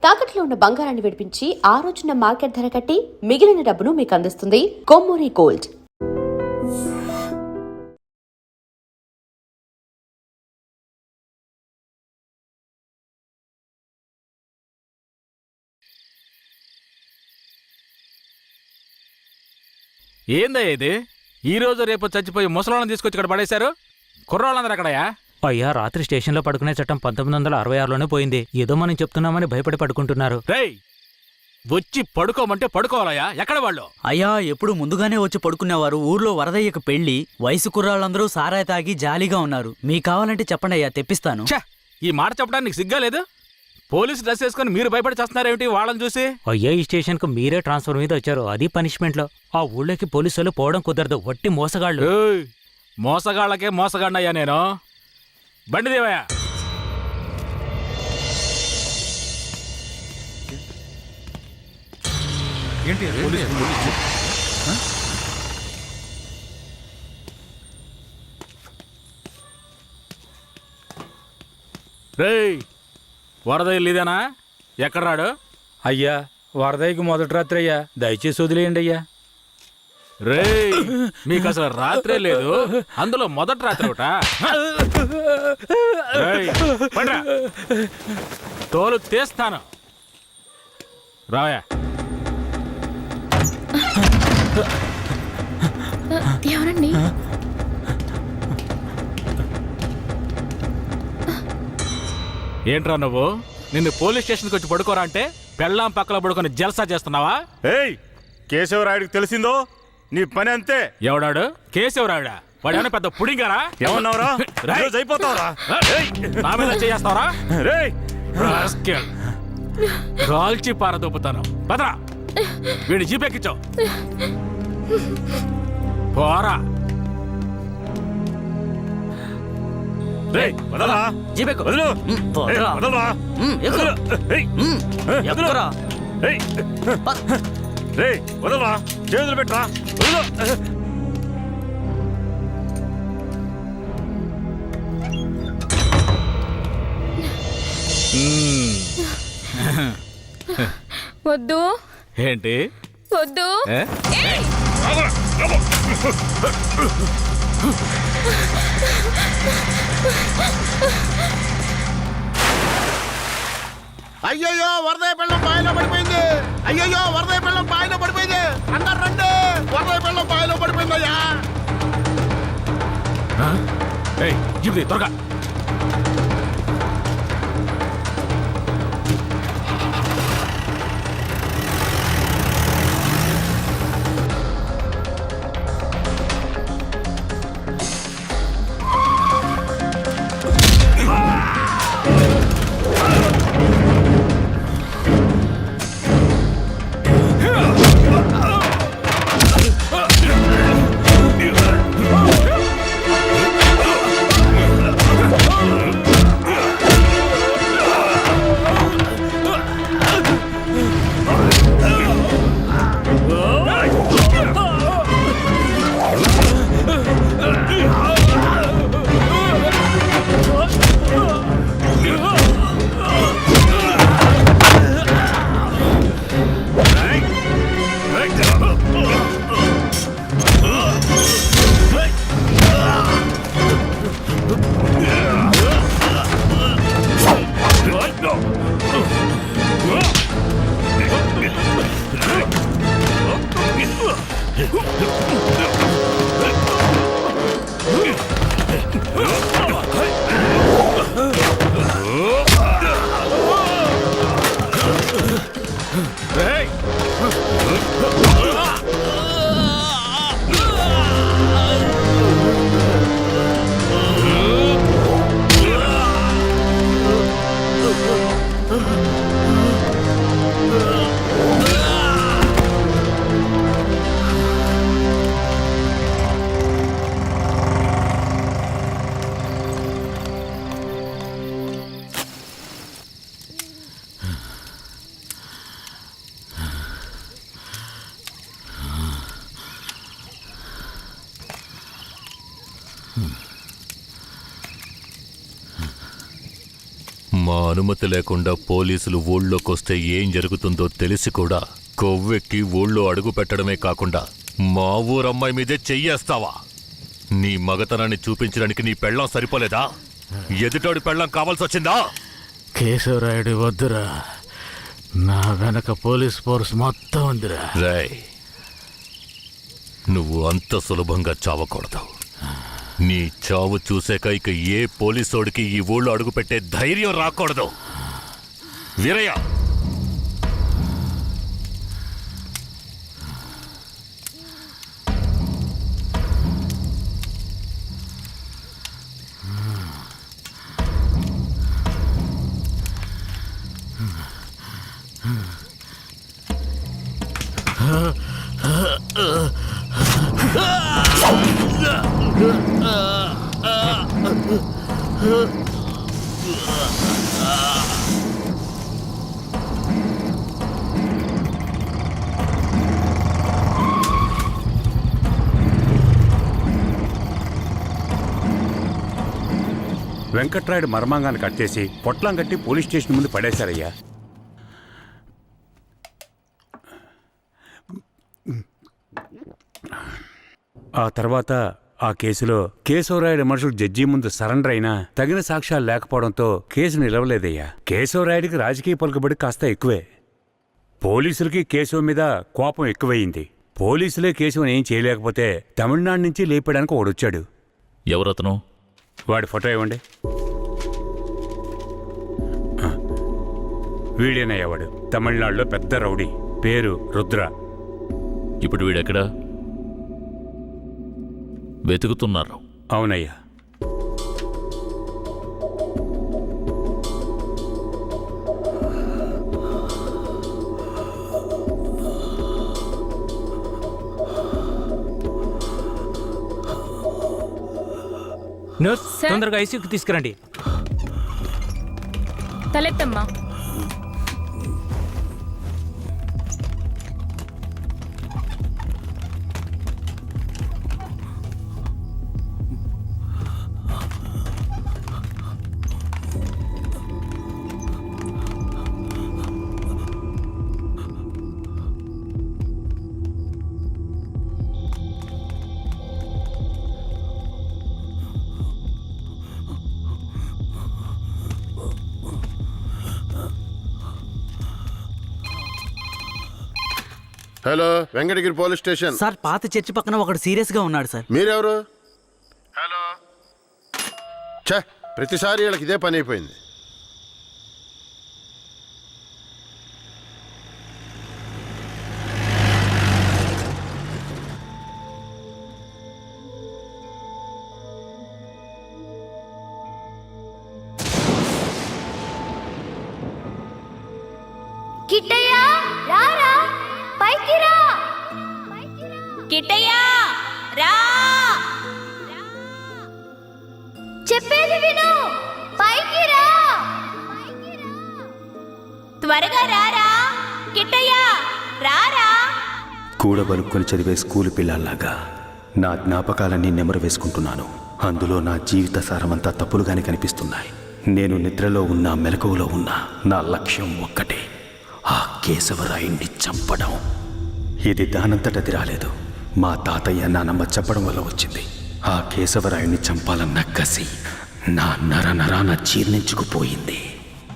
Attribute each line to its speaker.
Speaker 1: తాకట్లో ఉన్న బంగారాన్ని విడిపించి ఆ రోజున మార్కెట్ ధర కట్టి మిగిలిన డబ్బును మీకు అందిస్తుంది కొమ్మూరి గోల్డ్.
Speaker 2: ఏందయ్య ఇది? ఈ రోజు రేపు చచ్చిపోయి ముసలాళ్ళని తీసుకొచ్చి ఇక్కడ పడేశారు. కుర్రాళ్ళందరూ అక్కడయా?
Speaker 3: అయ్యా, రాత్రి స్టేషన్లో పడుకునే చట్టం 1966లోనే పోయింది. ఏదో మనం చెప్తున్నామని భయపడి పడుకుంటున్నారు.
Speaker 2: రేయ్, వచ్చి పడుకోమంటే పడుకోవాలయ్యా. ఎక్కడ వాళ్ళు?
Speaker 4: అయ్యా, ఎప్పుడు ముందుగానే వచ్చి పడుకునేవారు. ఊర్లో వరదయ్యకు పెళ్లి, వయసు కుర్రాళ్ళందరూ సారాయి తాగి జాలీగా ఉన్నారు. మీకు కావాలంటే చెప్పండి అయ్యా, తెప్పిస్తాను.
Speaker 2: ఛ, ఈ మాట చెప్పడానికి సిగ్గా లేదు? పోలీసు డ్రెస్ వేసుకుని మీరు భయపడి చేస్తున్నారేమిటి వాళ్ళని చూసి?
Speaker 3: అయ్యా, ఈ స్టేషన్కు మీరే ట్రాన్స్ఫర్ మీద వచ్చారు, అది పనిష్మెంట్లో. ఆ ఊళ్ళోకి పోలీసులు పోవడం కుదరదు, వట్టి మోసగాళ్ళు.
Speaker 2: ఏయ్, మోసగాళ్ళకే మోసగాడినయ్యా నేను. బండి దేవయ్యా. రేయ్, వరదయ్య ఇదేనా? ఎక్కడ రాడు?
Speaker 5: అయ్యా, వరదయ్యకు మొదటి రాత్రి అయ్యా, దయచేసి వదిలేయండి అయ్యా.
Speaker 2: రేయ్, మీకు అసలు రాత్రే లేదు, అందులో మొదటి రాత్రి ఒకట. తోలు తీస్తాను. రావయా.
Speaker 6: ఎవరండి?
Speaker 2: ఏంట్రా నువ్వు? నిన్ను పోలీస్ స్టేషన్కి వచ్చి పడుకోరా అంటే పెళ్ళాం పక్కలో పడుకొని జల్సా చేస్తున్నావా?
Speaker 7: ఏయ్, కేశవరాయుడికి తెలిసిందో నీ పని అంతే.
Speaker 2: ఎవడాడు? కేశవరాయుడా? వాడేమన్నా పెద్ద పుడింగారా?
Speaker 7: ఏమన్నావురా? అయిపోతావురా?
Speaker 2: నా మీద చేస్తావరా?
Speaker 7: రేయ్,
Speaker 2: రాల్చి పారదొప్పుతాను. పదరా, వీడిని జీపెక్కించావు. పోరా.
Speaker 7: రేయ్, వదలరా.
Speaker 4: జీపెక్కు.
Speaker 7: వదలు.
Speaker 4: పోరా.
Speaker 7: వదలరా.
Speaker 4: ఎక్కురా. ఎక్కురా.
Speaker 7: రేయ్, వదలరా. చేతులు పెట్టరా. వదలు.
Speaker 6: వద్దు.
Speaker 2: ఏంటి?
Speaker 6: వద్దు.
Speaker 8: అయ్యయ్యో, వరదయ్య పిల్లం బాయిలో పడిపోయింది. అయ్యయ్యో, వరదయ్య పిల్లం బాయిలో పడిపోయింది. అందరు రండి, వరదయ్య పిల్లం బాయిలో పడిపోయిందయ్యా.
Speaker 2: జీప్ త్వరగా.
Speaker 9: మా అనుమతి లేకుండా పోలీసులు ఊళ్ళోకొస్తే ఏం జరుగుతుందో తెలిసి కూడా కొవ్వెక్కి ఊళ్ళో అడుగు పెట్టడమే కాకుండా మా ఊరమ్మాయి మీదే చెయ్యేస్తావా? నీ మగతనాన్ని చూపించడానికి నీ పెళ్ళం సరిపోలేదా? ఎదుటోడి పెళ్ళం కావాల్సొచ్చిందా?
Speaker 2: కేశవరాయుడు వద్దురా, నా వెనక పోలీస్ ఫోర్స్ మొత్తం ఉందిరా.
Speaker 9: రాయ్, నువ్వు అంత సులభంగా చావకూడదు. నీ చావు చూసాక ఇక ఏ పోలీసోడికి ఈ ఊళ్ళో అడుగుపెట్టే ధైర్యం రాకూడదు. వీరయ్య,
Speaker 5: వెంకట్రాయుడు మర్మాంగాన్ని కట్టేసి పొట్లం కట్టి పోలీస్ స్టేషన్ ముందు పడేశారయ్యా. ఆ తర్వాత ఆ కేసులో కేశవరాయుడు మనుషులు జడ్జి ముందు సరెండర్ అయినా తగిన సాక్ష్యాలు లేకపోవడంతో కేసు నిలవలేదయ్యా. కేశవరాయుడికి రాజకీయ పలుకుబడి కాస్త ఎక్కువే. పోలీసులకి కేశవ మీద కోపం ఎక్కువయింది. పోలీసులే కేశవని ఏం చేయలేకపోతే తమిళనాడు నుంచి లేపడానికి ఒకడొచ్చాడు.
Speaker 9: ఎవరతను?
Speaker 5: వాడి ఫోటో ఇవ్వండి. వీడేనయ్యా వాడు. తమిళనాడులో పెద్ద రౌడీ, పేరు రుద్ర.
Speaker 9: ఇప్పుడు వీడెక్కడా? వెతుకుతున్నారు.
Speaker 5: అవునయ్యా.
Speaker 3: నర్స్, తొందరగా ఐసీయూకి తీసుకురండి.
Speaker 6: తలెత్తమ్మా.
Speaker 8: Hello, Venkatagiri police station.
Speaker 4: Sir, పాత చర్చి పక్కన ఒకడు సీరియస్ గా ఉన్నాడు సార్.
Speaker 8: మీరెవరు? హలో. ఛే, ప్రతిసారి వీళ్ళకి ఇదే పని అయిపోయింది.
Speaker 10: కిట్టయ్యా, రారా, పైకి రా. కిట్టయ్యా, రా. చెప్పేది విను, పైకి రా. త్వరగా రారా. కిట్టయ్యా, రారా.
Speaker 11: కూడబలుక్కొని చదివే స్కూలు పిల్లల్లాగా నా జ్ఞాపకాలన్నీ నెమరు వేసుకుంటున్నాను. అందులో నా జీవిత సారమంతా తప్పులుగానే కనిపిస్తున్నాయి. నేను నిద్రలో ఉన్నా మెలకువలో ఉన్నా నా లక్ష్యం ఒక్కటే, ఆ కేశవరాయుణ్ణి చంపడం. ఇది దానంతటది రాలేదు. మా తాతయ్య నానమ్మ చెప్పడం వల్ల వచ్చింది. ఆ కేశవరాయుణ్ణి చంపాలన్న కసి నా నరనరాన జీర్ణించుకుపోయింది.